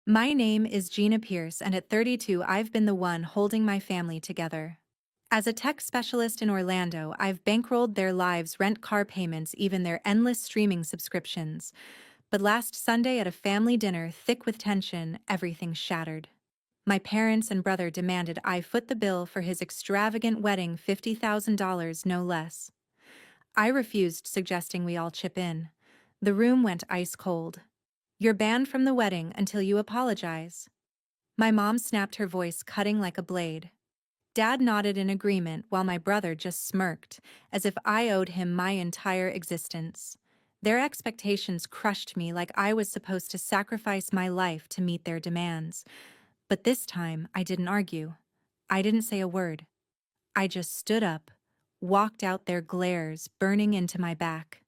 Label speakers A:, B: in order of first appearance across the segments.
A: My name is Gina Pierce, and at 32, I've been the one holding my family together. As a tech specialist in Orlando, I've bankrolled their lives, rent car payments, even their endless streaming subscriptions. But last Sunday at a family dinner, thick with tension, everything shattered. My parents and brother demanded I foot the bill for his extravagant wedding, $50,000 no less. I refused, suggesting we all chip in. The room went ice cold. "You're banned from the wedding until you apologize." My mom snapped, her voice cutting like a blade. Dad nodded in agreement while my brother just smirked, as if I owed him my entire existence. Their expectations crushed me like I was supposed to sacrifice my life to meet their demands. But this time, I didn't argue. I didn't say a word. I just stood up, walked out, their glares burning into my back.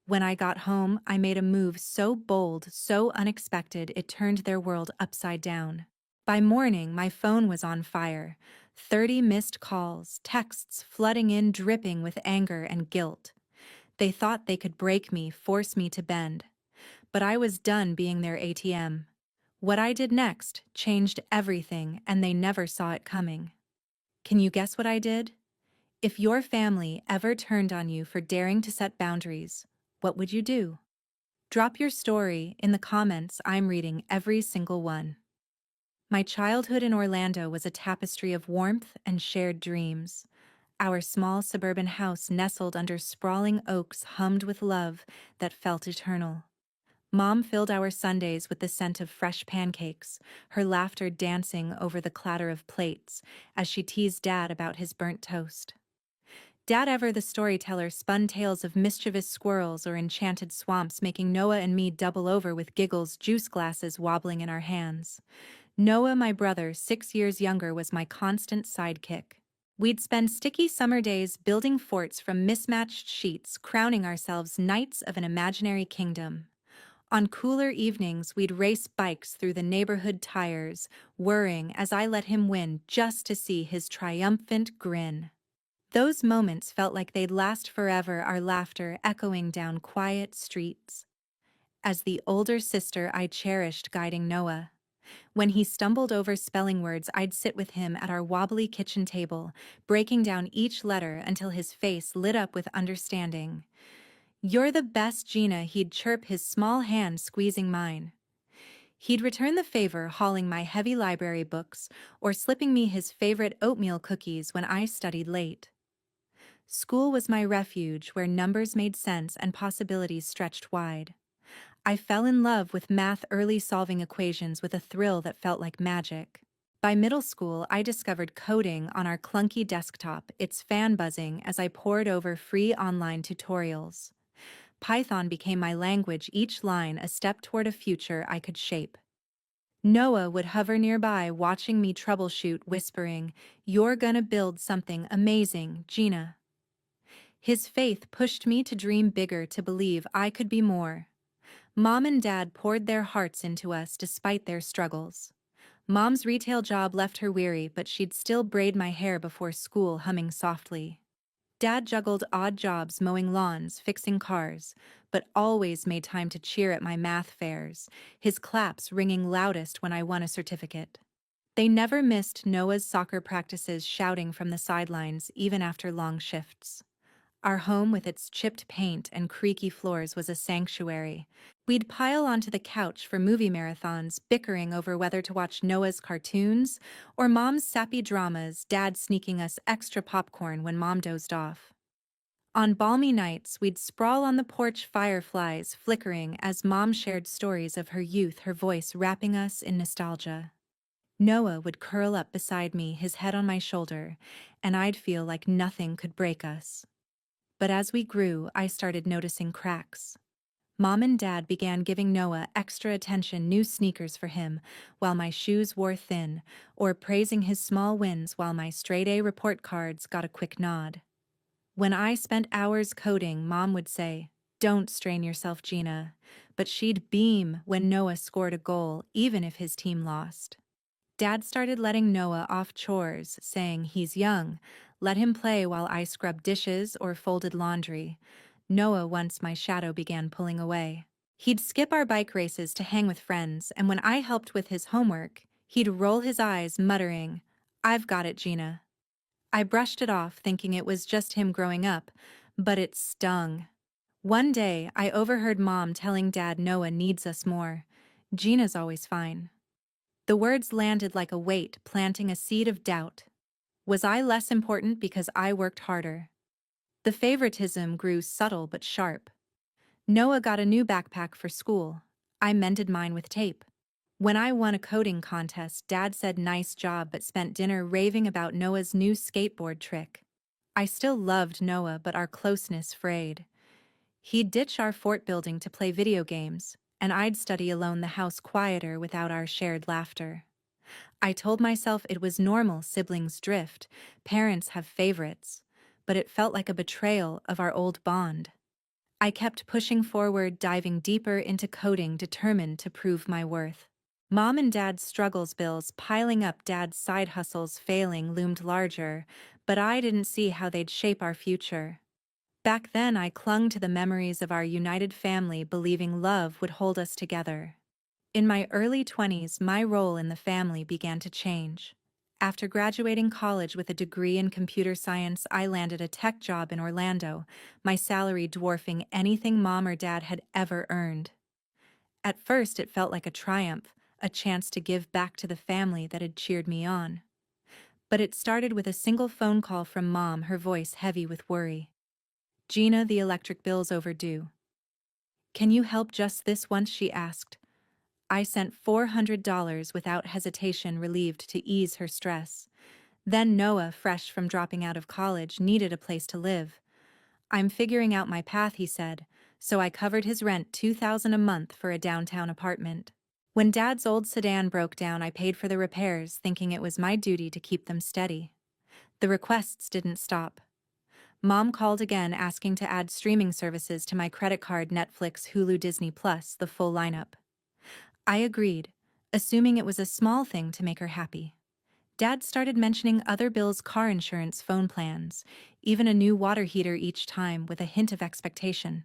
A: When I got home, I made a move so bold, so unexpected, it turned their world upside down. By morning, my phone was on fire. 30 missed calls, texts flooding in, dripping with anger and guilt. They thought they could break me, force me to bend. But I was done being their ATM. What I did next changed everything, and they never saw it coming. Can you guess what I did? If your family ever turned on you for daring to set boundaries, what would you do? Drop your story in the comments. I'm reading every single one. My childhood in Orlando was a tapestry of warmth and shared dreams. Our small suburban house nestled under sprawling oaks hummed with love that felt eternal. Mom filled our Sundays with the scent of fresh pancakes, her laughter dancing over the clatter of plates as she teased Dad about his burnt toast. Dad, ever the storyteller, spun tales of mischievous squirrels or enchanted swamps, making Noah and me double over with giggles, juice glasses wobbling in our hands. Noah, my brother, 6 years younger, was my constant sidekick. We'd spend sticky summer days building forts from mismatched sheets, crowning ourselves knights of an imaginary kingdom. On cooler evenings, we'd race bikes through the neighborhood tires, whirring as I let him win just to see his triumphant grin. Those moments felt like they'd last forever, our laughter echoing down quiet streets. As the older sister, I cherished guiding Noah. When he stumbled over spelling words, I'd sit with him at our wobbly kitchen table, breaking down each letter until his face lit up with understanding. "You're the best, Gina," he'd chirp, his small hand squeezing mine. He'd return the favor, hauling my heavy library books or slipping me his favorite oatmeal cookies when I studied late. School was my refuge, where numbers made sense and possibilities stretched wide. I fell in love with math early, solving equations with a thrill that felt like magic. By middle school, I discovered coding on our clunky desktop, its fan buzzing as I pored over free online tutorials. Python became my language, each line a step toward a future I could shape. Noah would hover nearby, watching me troubleshoot, whispering, "You're gonna build something amazing, Gina." His faith pushed me to dream bigger, to believe I could be more. Mom and Dad poured their hearts into us despite their struggles. Mom's retail job left her weary, but she'd still braid my hair before school, humming softly. Dad juggled odd jobs, mowing lawns, fixing cars, but always made time to cheer at my math fairs, his claps ringing loudest when I won a certificate. They never missed Noah's soccer practices, shouting from the sidelines even after long shifts. Our home, with its chipped paint and creaky floors, was a sanctuary. We'd pile onto the couch for movie marathons, bickering over whether to watch Noah's cartoons or Mom's sappy dramas, Dad sneaking us extra popcorn when Mom dozed off. On balmy nights, we'd sprawl on the porch, fireflies flickering as Mom shared stories of her youth, her voice wrapping us in nostalgia. Noah would curl up beside me, his head on my shoulder, and I'd feel like nothing could break us. But as we grew, I started noticing cracks. Mom and Dad began giving Noah extra attention, new sneakers for him while my shoes wore thin, or praising his small wins while my straight-A report cards got a quick nod. When I spent hours coding, Mom would say, "Don't strain yourself, Gina," but she'd beam when Noah scored a goal, even if his team lost. Dad started letting Noah off chores, saying, "He's young, let him play while I scrubbed dishes or folded laundry." Noah, once my shadow, began pulling away. He'd skip our bike races to hang with friends, and when I helped with his homework, he'd roll his eyes, muttering, "I've got it, Gina." I brushed it off, thinking it was just him growing up, but it stung. One day, I overheard Mom telling Dad Noah needs us more. Gina's always fine. The words landed like a weight, planting a seed of doubt. Was I less important because I worked harder? The favoritism grew subtle but sharp. Noah got a new backpack for school. I mended mine with tape. When I won a coding contest, Dad said nice job but spent dinner raving about Noah's new skateboard trick. I still loved Noah, but our closeness frayed. He'd ditch our fort building to play video games, and I'd study alone, the house quieter without our shared laughter. I told myself it was normal, siblings drift, parents have favorites, but it felt like a betrayal of our old bond. I kept pushing forward, diving deeper into coding, determined to prove my worth. Mom and Dad's struggles, bills piling up, Dad's side hustles failing, loomed larger, but I didn't see how they'd shape our future. Back then, I clung to the memories of our united family, believing love would hold us together. In my early 20s, my role in the family began to change. After graduating college with a degree in computer science, I landed a tech job in Orlando, my salary dwarfing anything Mom or Dad had ever earned. At first, it felt like a triumph, a chance to give back to the family that had cheered me on. But it started with a single phone call from Mom, her voice heavy with worry. "Gina, the electric bill's overdue. Can you help just this once?" she asked. I sent $400 without hesitation, relieved to ease her stress. Then Noah, fresh from dropping out of college, needed a place to live. "I'm figuring out my path," he said, so I covered his rent, $2,000 a month for a downtown apartment. When Dad's old sedan broke down, I paid for the repairs, thinking it was my duty to keep them steady. The requests didn't stop. Mom called again, asking to add streaming services to my credit card: Netflix, Hulu, Disney Plus, the full lineup. I agreed, assuming it was a small thing to make her happy. Dad started mentioning other bills: car insurance, phone plans, even a new water heater, each time with a hint of expectation.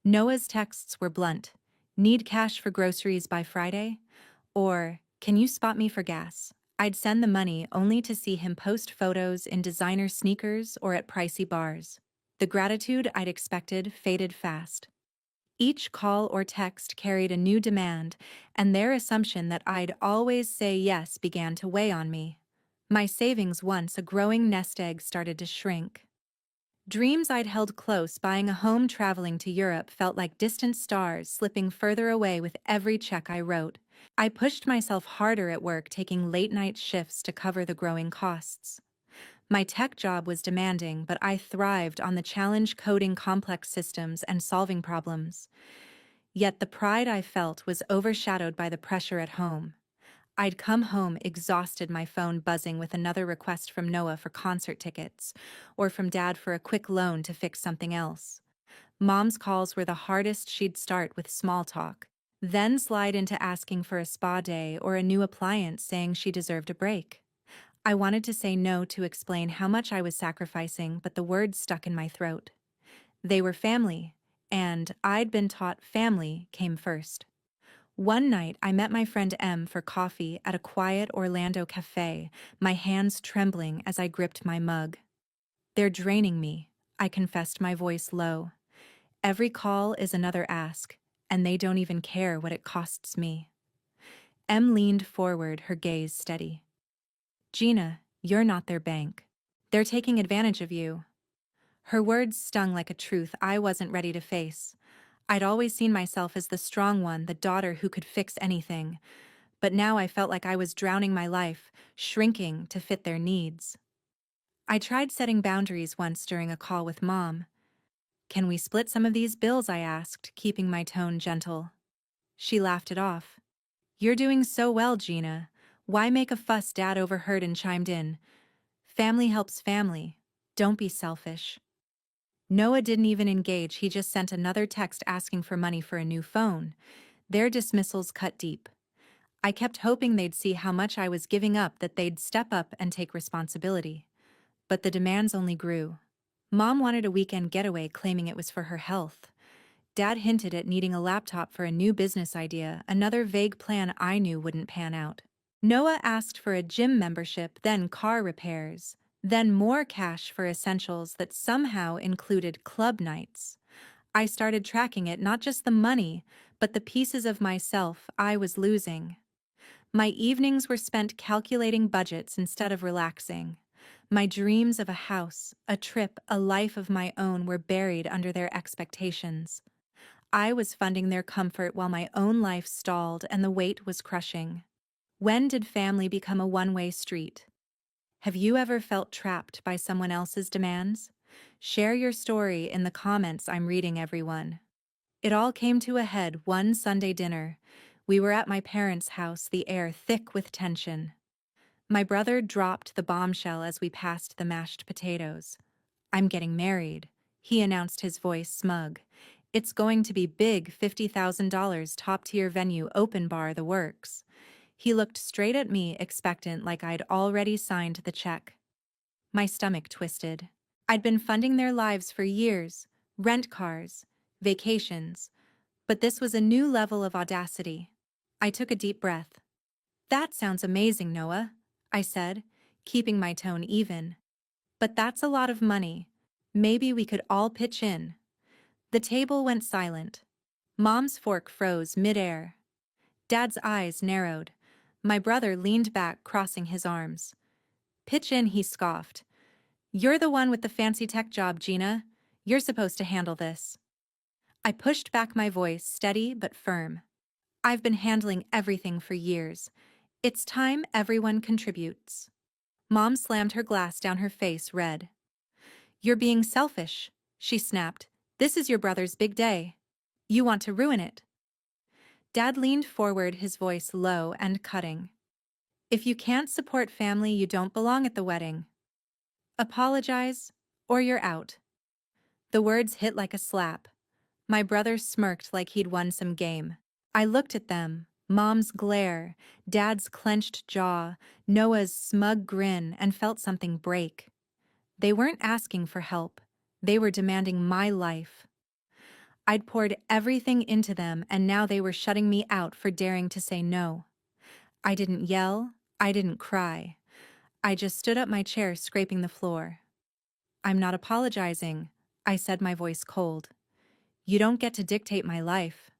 A: Noah's texts were blunt: "Need cash for groceries by Friday?" Or, "Can you spot me for gas?" I'd send the money only to see him post photos in designer sneakers or at pricey bars. The gratitude I'd expected faded fast. Each call or text carried a new demand, and their assumption that I'd always say yes began to weigh on me. My savings, once a growing nest egg, started to shrink. Dreams I'd held close, buying a home, traveling to Europe, felt like distant stars slipping further away with every check I wrote. I pushed myself harder at work, taking late-night shifts to cover the growing costs. My tech job was demanding, but I thrived on the challenge, coding complex systems and solving problems. Yet the pride I felt was overshadowed by the pressure at home. I'd come home exhausted, my phone buzzing with another request from Noah for concert tickets, or from Dad for a quick loan to fix something else. Mom's calls were the hardest. She'd start with small talk, then slide into asking for a spa day or a new appliance, saying she deserved a break. I wanted to say no, to explain how much I was sacrificing, but the words stuck in my throat. They were family, and I'd been taught family came first. One night, I met my friend M for coffee at a quiet Orlando cafe, my hands trembling as I gripped my mug. "They're draining me," I confessed, my voice low. "Every call is another ask, and they don't even care what it costs me." M leaned forward, her gaze steady. "Gina, you're not their bank. They're taking advantage of you." Her words stung like a truth I wasn't ready to face. I'd always seen myself as the strong one, the daughter who could fix anything, but now I felt like I was drowning my life, shrinking to fit their needs. I tried setting boundaries once during a call with Mom. "Can we split some of these bills?" I asked, keeping my tone gentle. She laughed it off. "You're doing so well, Gina. Why make a fuss?" Dad overheard and chimed in. "Family helps family. Don't be selfish." Noah didn't even engage, he just sent another text asking for money for a new phone. Their dismissals cut deep. I kept hoping they'd see how much I was giving up, that they'd step up and take responsibility. But the demands only grew. Mom wanted a weekend getaway, claiming it was for her health. Dad hinted at needing a laptop for a new business idea, another vague plan I knew wouldn't pan out. Noah asked for a gym membership, then car repairs, then more cash for essentials that somehow included club nights. I started tracking it, not just the money, but the pieces of myself I was losing. My evenings were spent calculating budgets instead of relaxing. My dreams of a house, a trip, a life of my own were buried under their expectations. I was funding their comfort while my own life stalled and the weight was crushing. When did family become a one-way street? Have you ever felt trapped by someone else's demands? Share your story in the comments. I'm reading everyone. It all came to a head one Sunday dinner. We were at my parents' house, the air thick with tension. My brother dropped the bombshell as we passed the mashed potatoes. "I'm getting married," he announced, his voice smug. "It's going to be big, $50,000, top-tier venue, open bar, the works." He looked straight at me, expectant, like I'd already signed the check. My stomach twisted. I'd been funding their lives for years, rent cars, vacations, but this was a new level of audacity. I took a deep breath. "That sounds amazing, Noah," I said, keeping my tone even. "But that's a lot of money. Maybe we could all pitch in." The table went silent. Mom's fork froze mid-air. Dad's eyes narrowed. My brother leaned back, crossing his arms. "Pitch in," he scoffed. "You're the one with the fancy tech job, Gina. You're supposed to handle this." I pushed back, my voice steady but firm. "I've been handling everything for years. It's time everyone contributes." Mom slammed her glass down, her face red. "You're being selfish," she snapped. "This is your brother's big day. You want to ruin it." Dad leaned forward, his voice low and cutting. "If you can't support family, you don't belong at the wedding. Apologize, or you're out." The words hit like a slap. My brother smirked like he'd won some game. I looked at them, Mom's glare, Dad's clenched jaw, Noah's smug grin, and felt something break. They weren't asking for help. They were demanding my life. I'd poured everything into them, and now they were shutting me out for daring to say no. I didn't yell. I didn't cry. I just stood up, my chair scraping the floor. "I'm not apologizing," I said, my voice cold. "You don't get to dictate my life."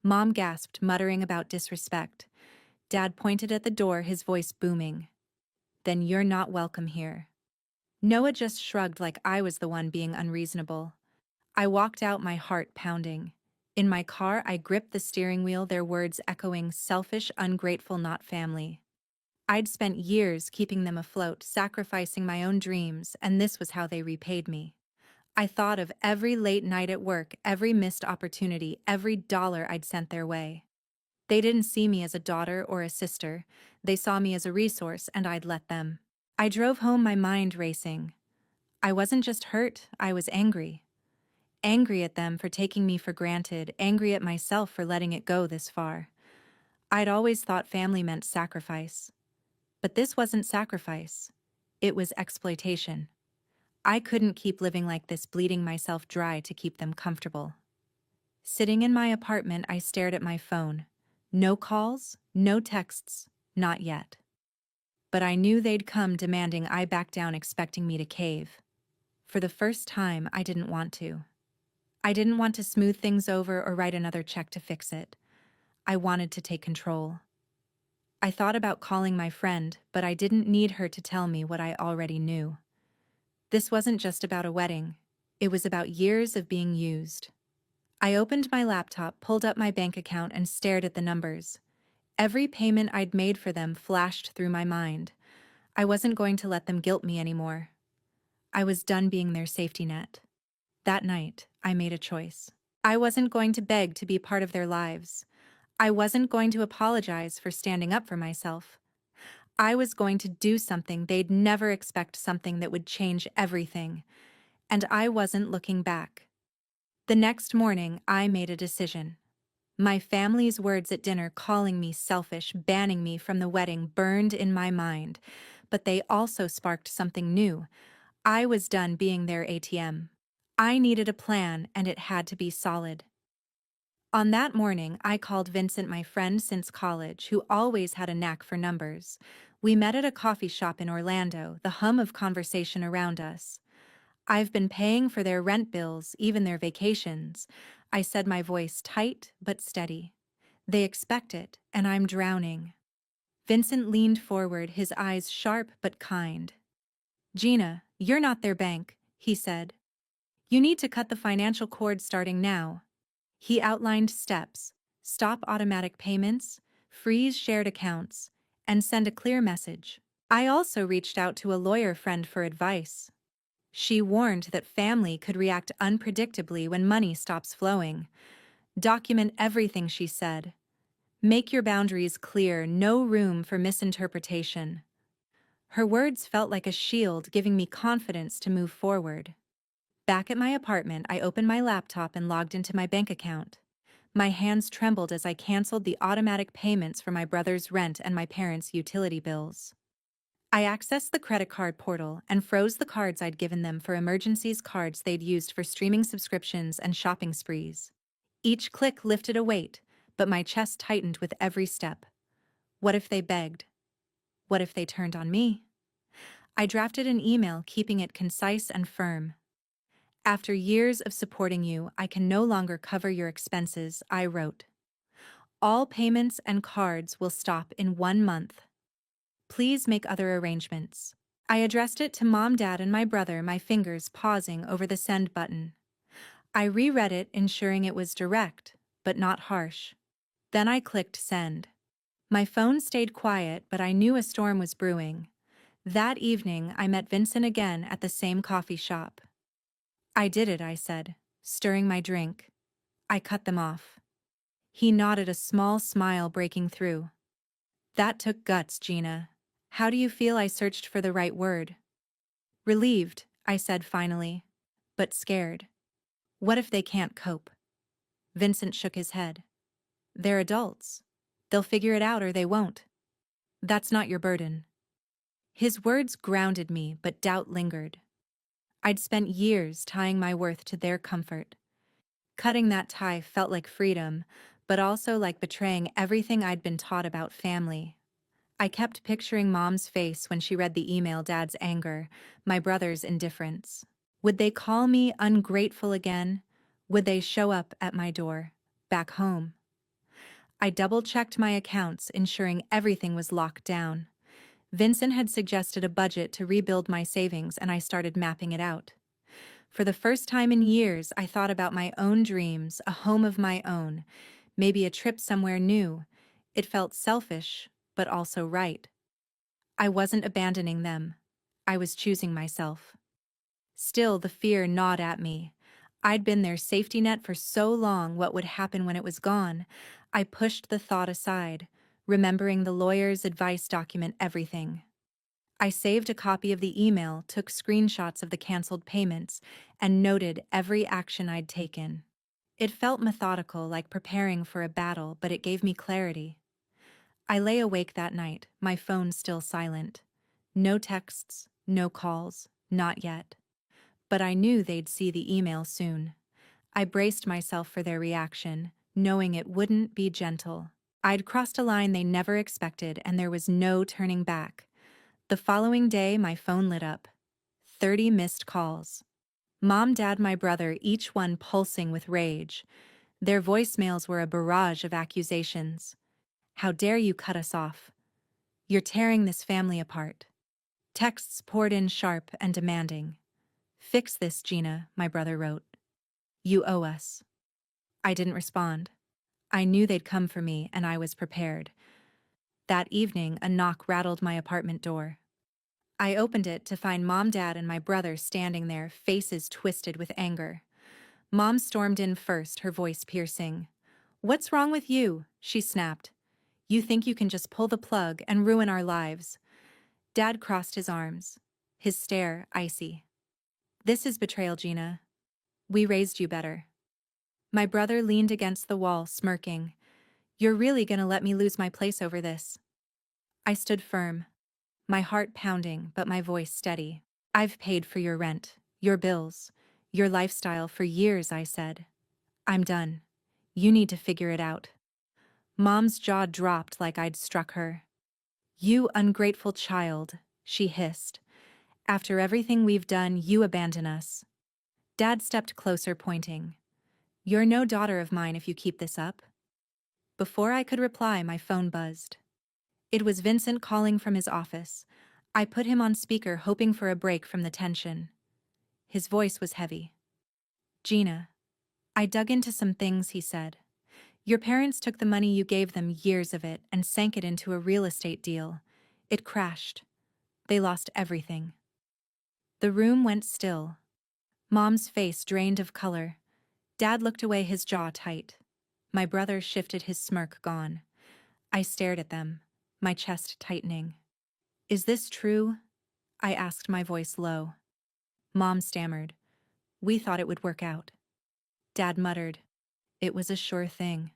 A: Mom gasped, muttering about disrespect. Dad pointed at the door, his voice booming. "Then you're not welcome here." Noah just shrugged, like I was the one being unreasonable. I walked out, my heart pounding. In my car, I gripped the steering wheel, their words echoing, "Selfish, ungrateful, not family." I'd spent years keeping them afloat, sacrificing my own dreams, and this was how they repaid me. I thought of every late night at work, every missed opportunity, every dollar I'd sent their way. They didn't see me as a daughter or a sister. They saw me as a resource, and I'd let them. I drove home, my mind racing. I wasn't just hurt, I was angry. Angry at them for taking me for granted, angry at myself for letting it go this far. I'd always thought family meant sacrifice. But this wasn't sacrifice. It was exploitation. I couldn't keep living like this, bleeding myself dry to keep them comfortable. Sitting in my apartment, I stared at my phone. No calls, no texts, not yet. But I knew they'd come, demanding I back down, expecting me to cave. For the first time, I didn't want to. I didn't want to smooth things over or write another check to fix it. I wanted to take control. I thought about calling my friend, but I didn't need her to tell me what I already knew. This wasn't just about a wedding. It was about years of being used. I opened my laptop, pulled up my bank account, and stared at the numbers. Every payment I'd made for them flashed through my mind. I wasn't going to let them guilt me anymore. I was done being their safety net. That night, I made a choice. I wasn't going to beg to be part of their lives. I wasn't going to apologize for standing up for myself. I was going to do something they'd never expect, something that would change everything. And I wasn't looking back. The next morning, I made a decision. My family's words at dinner, calling me selfish, banning me from the wedding, burned in my mind. But they also sparked something new. I was done being their ATM. I needed a plan, and it had to be solid. On that morning, I called Vincent, my friend since college, who always had a knack for numbers. We met at a coffee shop in Orlando, the hum of conversation around us. "I've been paying for their rent bills, even their vacations," I said, my voice tight but steady. "They expect it, and I'm drowning." Vincent leaned forward, his eyes sharp but kind. "Gina, you're not their bank," he said. "You need to cut the financial cord starting now." He outlined steps: stop automatic payments, freeze shared accounts, and send a clear message. I also reached out to a lawyer friend for advice. She warned that family could react unpredictably when money stops flowing. "Document everything," she said. "Make your boundaries clear, no room for misinterpretation." Her words felt like a shield, giving me confidence to move forward. Back at my apartment, I opened my laptop and logged into my bank account. My hands trembled as I canceled the automatic payments for my brother's rent and my parents' utility bills. I accessed the credit card portal and froze the cards I'd given them for emergencies, cards they'd used for streaming subscriptions and shopping sprees. Each click lifted a weight, but my chest tightened with every step. What if they begged? What if they turned on me? I drafted an email, keeping it concise and firm. "After years of supporting you, I can no longer cover your expenses," I wrote. "All payments and cards will stop in 1 month. Please make other arrangements." I addressed it to Mom, Dad, and my brother, my fingers pausing over the send button. I reread it, ensuring it was direct, but not harsh. Then I clicked send. My phone stayed quiet, but I knew a storm was brewing. That evening, I met Vincent again at the same coffee shop. "I did it," I said, stirring my drink. "I cut them off." He nodded, a small smile breaking through. "That took guts, Gina. How do you feel?" I searched for the right word. "Relieved," I said finally, "but scared. What if they can't cope?" Vincent shook his head. "They're adults. They'll figure it out or they won't. That's not your burden." His words grounded me, but doubt lingered. I'd spent years tying my worth to their comfort. Cutting that tie felt like freedom, but also like betraying everything I'd been taught about family. I kept picturing Mom's face when she read the email, Dad's anger, my brother's indifference. Would they call me ungrateful again? Would they show up at my door, back home? I double-checked my accounts, ensuring everything was locked down. Vincent had suggested a budget to rebuild my savings, and I started mapping it out. For the first time in years, I thought about my own dreams, a home of my own, maybe a trip somewhere new. It felt selfish, but also right. I wasn't abandoning them. I was choosing myself. Still, the fear gnawed at me. I'd been their safety net for so long. What would happen when it was gone? I pushed the thought aside, remembering the lawyer's advice: document everything. I saved a copy of the email, took screenshots of the canceled payments, and noted every action I'd taken. It felt methodical, like preparing for a battle, but it gave me clarity. I lay awake that night, my phone still silent. No texts, no calls, not yet. But I knew they'd see the email soon. I braced myself for their reaction, knowing it wouldn't be gentle. I'd crossed a line they never expected, and there was no turning back. The following day, my phone lit up. 30 missed calls. Mom, Dad, my brother, each one pulsing with rage. Their voicemails were a barrage of accusations. "How dare you cut us off? You're tearing this family apart." Texts poured in, sharp and demanding. "Fix this, Gina," my brother wrote. "You owe us." I didn't respond. I knew they'd come for me, and I was prepared. That evening, a knock rattled my apartment door. I opened it to find Mom, Dad, and my brother standing there, faces twisted with anger. Mom stormed in first, her voice piercing. "What's wrong with you?" she snapped. "You think you can just pull the plug and ruin our lives?" Dad crossed his arms, his stare icy. "This is betrayal, Gina. We raised you better." My brother leaned against the wall, smirking. "You're really gonna let me lose my place over this?" I stood firm, my heart pounding but my voice steady. "I've paid for your rent, your bills, your lifestyle for years," I said. "I'm done. You need to figure it out. Mom's jaw dropped like I'd struck her. You ungrateful child, she hissed. After everything we've done, you abandon us. Dad stepped closer, pointing. You're no daughter of mine if you keep this up. Before I could reply, my phone buzzed. It was Vincent calling from his office. I put him on speaker, hoping for a break from the tension. His voice was heavy. Gina. I dug into some things he said. Your parents took the money you gave them, years of it, and sank it into a real estate deal. It crashed. They lost everything. The room went still. Mom's face drained of color. Dad looked away, his jaw tight. My brother shifted, his smirk gone. I stared at them, my chest tightening. Is this true? I asked, my voice low. Mom stammered. We thought it would work out. Dad muttered. It was a sure thing.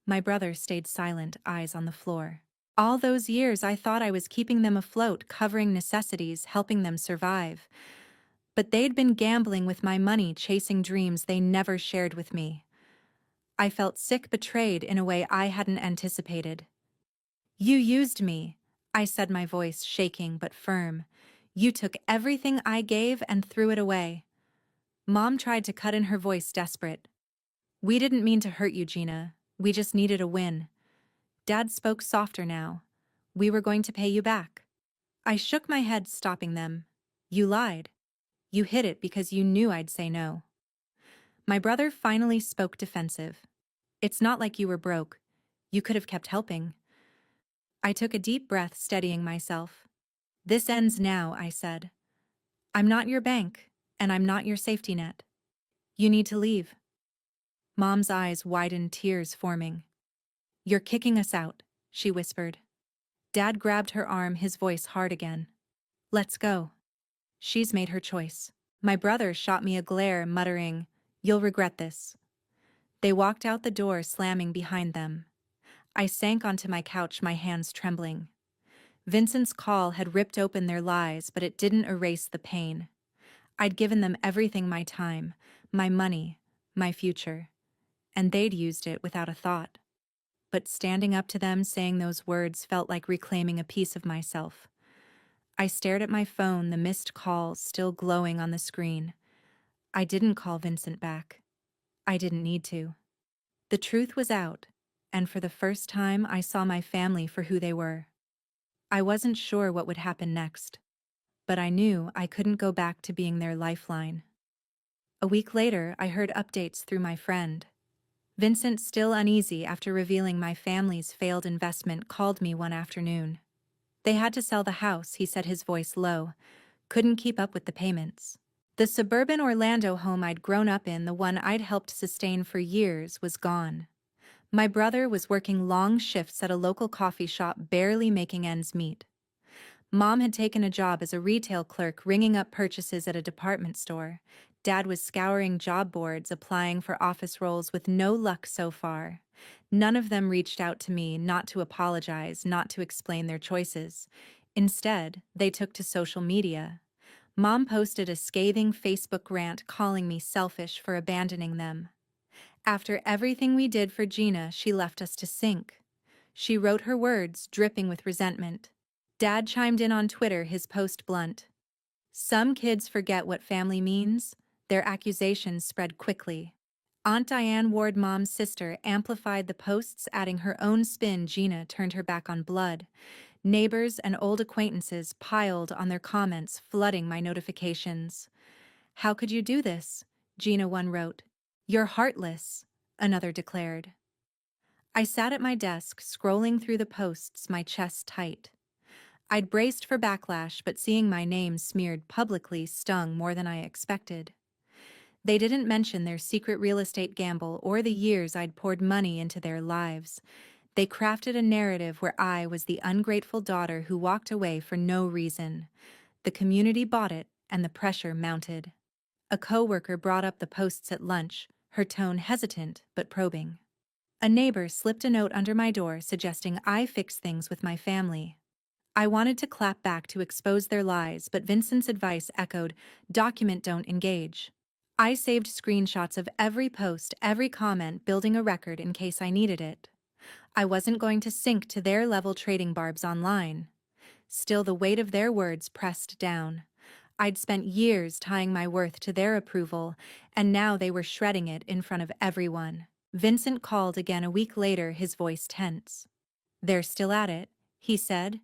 A: My brother stayed silent, eyes on the floor. All those years I thought I was keeping them afloat, covering necessities, helping them survive. But they'd been gambling with my money, chasing dreams they never shared with me. I felt sick, betrayed in a way I hadn't anticipated. You used me, I said, my voice shaking but firm. You took everything I gave and threw it away. Mom tried to cut in, her voice desperate. We didn't mean to hurt you, Gina. We just needed a win. Dad spoke softer now. We were going to pay you back. I shook my head, stopping them. You lied. You hid it because you knew I'd say no. My brother finally spoke, defensive. It's not like you were broke. You could have kept helping. I took a deep breath, steadying myself. This ends now, I said. I'm not your bank, and I'm not your safety net. You need to leave. Mom's eyes widened, tears forming. You're kicking us out, she whispered. Dad grabbed her arm, his voice hard again. Let's go. She's made her choice. My brother shot me a glare, muttering, You'll regret this. They walked out the door, slamming behind them. I sank onto my couch, my hands trembling. Vincent's call had ripped open their lies, but it didn't erase the pain. I'd given them everything, my time, my money, my future, and they'd used it without a thought. But standing up to them, saying those words, felt like reclaiming a piece of myself. I stared at my phone, the missed calls still glowing on the screen. I didn't call Vincent back. I didn't need to. The truth was out, and for the first time I saw my family for who they were. I wasn't sure what would happen next, but I knew I couldn't go back to being their lifeline. A week later, I heard updates through my friend. Vincent, still uneasy after revealing my family's failed investment, called me one afternoon. They had to sell the house, he said, his voice low. Couldn't keep up with the payments. The suburban Orlando home I'd grown up in, the one I'd helped sustain for years, was gone. My brother was working long shifts at a local coffee shop, barely making ends meet. Mom had taken a job as a retail clerk, ringing up purchases at a department store. Dad was scouring job boards, applying for office roles with no luck so far. None of them reached out to me, not to apologize, not to explain their choices. Instead, they took to social media. Mom posted a scathing Facebook rant, calling me selfish for abandoning them. After everything we did for Gina, she left us to sink. She wrote her words, dripping with resentment. Dad chimed in on Twitter, his post blunt. Some kids forget what family means. Their accusations spread quickly. Aunt Diane Ward, Mom's sister, amplified the posts, adding her own spin. Gina turned her back on blood. Neighbors and old acquaintances piled on their comments, flooding my notifications. How could you do this? Gina, one wrote. You're heartless, another declared. I sat at my desk, scrolling through the posts, my chest tight. I'd braced for backlash, but seeing my name smeared publicly stung more than I expected. They didn't mention their secret real estate gamble or the years I'd poured money into their lives. They crafted a narrative where I was the ungrateful daughter who walked away for no reason. The community bought it, and the pressure mounted. A coworker brought up the posts at lunch, her tone hesitant but probing. A neighbor slipped a note under my door suggesting I fix things with my family. I wanted to clap back to expose their lies, but Vincent's advice echoed, document, don't engage. I saved screenshots of every post, every comment, building a record in case I needed it. I wasn't going to sink to their level trading barbs online. Still, the weight of their words pressed down. I'd spent years tying my worth to their approval, and now they were shredding it in front of everyone. Vincent called again a week later, his voice tense. "They're still at it," he said.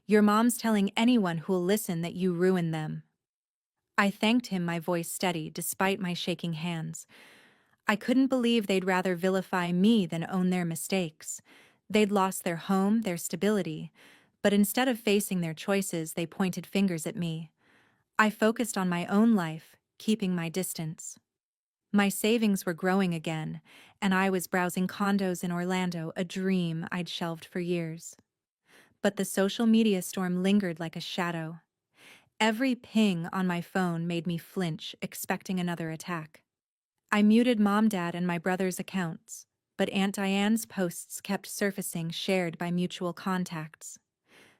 A: "Your mom's telling anyone who'll listen that you ruined them." I thanked him, my voice steady despite my shaking hands. I couldn't believe they'd rather vilify me than own their mistakes. They'd lost their home, their stability, but instead of facing their choices, they pointed fingers at me. I focused on my own life, keeping my distance. My savings were growing again, and I was browsing condos in Orlando, a dream I'd shelved for years. But the social media storm lingered like a shadow. Every ping on my phone made me flinch, expecting another attack. I muted Mom, Dad, and my brother's accounts, but Aunt Diane's posts kept surfacing, shared by mutual contacts.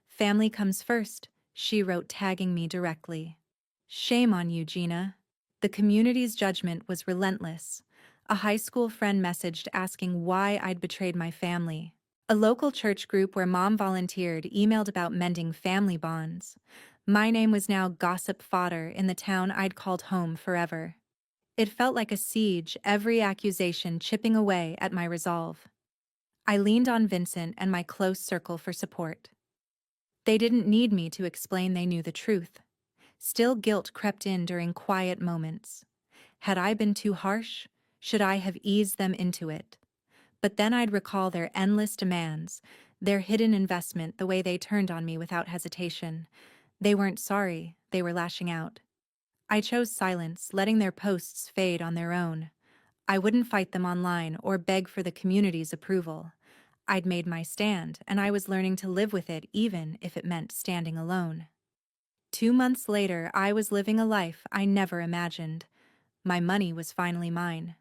A: "Family comes first," she wrote, tagging me directly. "Shame on you, Gina." The community's judgment was relentless. A high school friend messaged asking why I'd betrayed my family. A local church group where Mom volunteered emailed about mending family bonds. My name was now gossip fodder in the town I'd called home forever. It felt like a siege, every accusation chipping away at my resolve. I leaned on Vincent and my close circle for support. They didn't need me to explain, they knew the truth. Still, guilt crept in during quiet moments. Had I been too harsh? Should I have eased them into it? But then I'd recall their endless demands, their hidden investment, the way they turned on me without hesitation. They weren't sorry, they were lashing out. I chose silence, letting their posts fade on their own. I wouldn't fight them online or beg for the community's approval. I'd made my stand, and I was learning to live with it even if it meant standing alone. 2 months later, I was living a life I never imagined. My money was finally mine.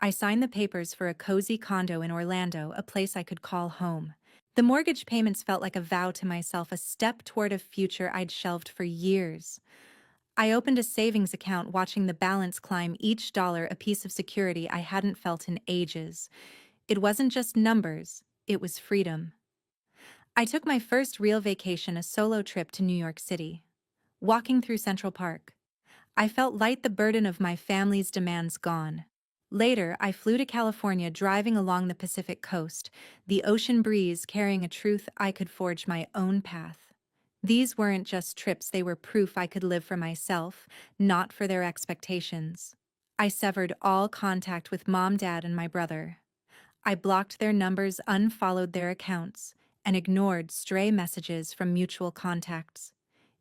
A: I signed the papers for a cozy condo in Orlando, a place I could call home. The mortgage payments felt like a vow to myself, a step toward a future I'd shelved for years. I opened a savings account, watching the balance climb, each dollar a piece of security I hadn't felt in ages. It wasn't just numbers, it was freedom. I took my first real vacation, a solo trip to New York City. Walking through Central Park, I felt light, the burden of my family's demands gone. Later, I flew to California, driving along the Pacific coast, the ocean breeze carrying a truth I could forge my own path. These weren't just trips, they were proof I could live for myself, not for their expectations. I severed all contact with Mom, Dad, and my brother. I blocked their numbers, unfollowed their accounts, and ignored stray messages from mutual contacts.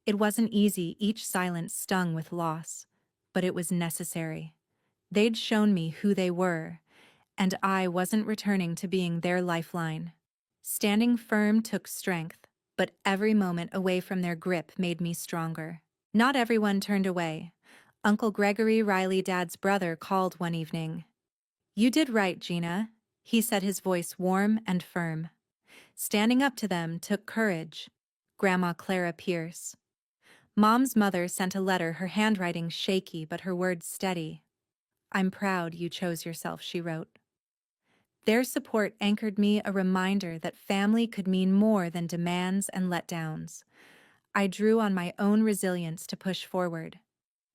A: It wasn't easy, each silence stung with loss, but it was necessary. They'd shown me who they were, and I wasn't returning to being their lifeline. Standing firm took strength, but every moment away from their grip made me stronger. Not everyone turned away. Uncle Gregory Riley, Dad's brother, called one evening. "You did right, Gina," he said, his voice warm and firm. Standing up to them took courage. Grandma Clara Pierce. Mom's mother sent a letter, her handwriting shaky but her words steady. "I'm proud you chose yourself," she wrote. Their support anchored me, a reminder that family could mean more than demands and letdowns. I drew on my own resilience to push forward.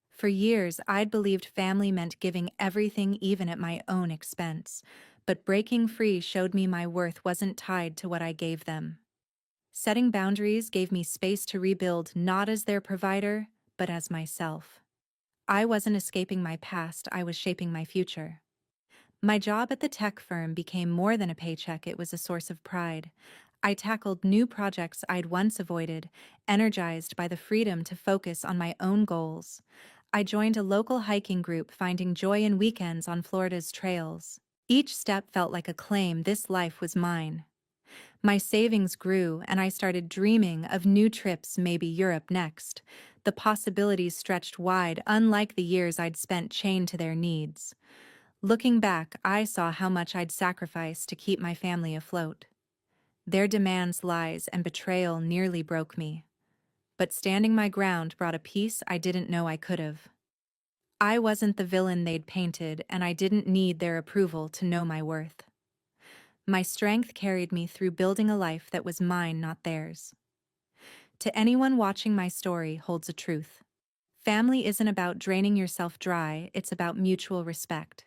A: For years, I'd believed family meant giving everything, even at my own expense, but breaking free showed me my worth wasn't tied to what I gave them. Setting boundaries gave me space to rebuild, not as their provider, but as myself. I wasn't escaping my past, I was shaping my future. My job at the tech firm became more than a paycheck, it was a source of pride. I tackled new projects I'd once avoided, energized by the freedom to focus on my own goals. I joined a local hiking group, finding joy in weekends on Florida's trails. Each step felt like a claim, this life was mine. My savings grew, and I started dreaming of new trips, maybe Europe next. The possibilities stretched wide, unlike the years I'd spent chained to their needs. Looking back, I saw how much I'd sacrificed to keep my family afloat. Their demands, lies, and betrayal nearly broke me. But standing my ground brought a peace I didn't know I could have. I wasn't the villain they'd painted, and I didn't need their approval to know my worth. My strength carried me through building a life that was mine, not theirs. To anyone watching, my story holds a truth. Family isn't about draining yourself dry, it's about mutual respect.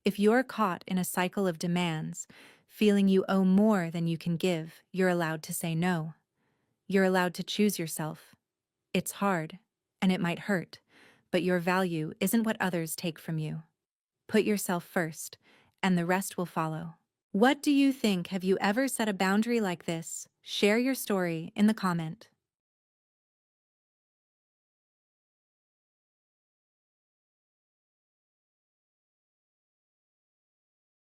A: If you're caught in a cycle of demands, feeling you owe more than you can give, you're allowed to say no. You're allowed to choose yourself. It's hard, and it might hurt, but your value isn't what others take from you. Put yourself first, and the rest will follow. What do you think? Have you ever set a boundary like this? Share your story in the comment.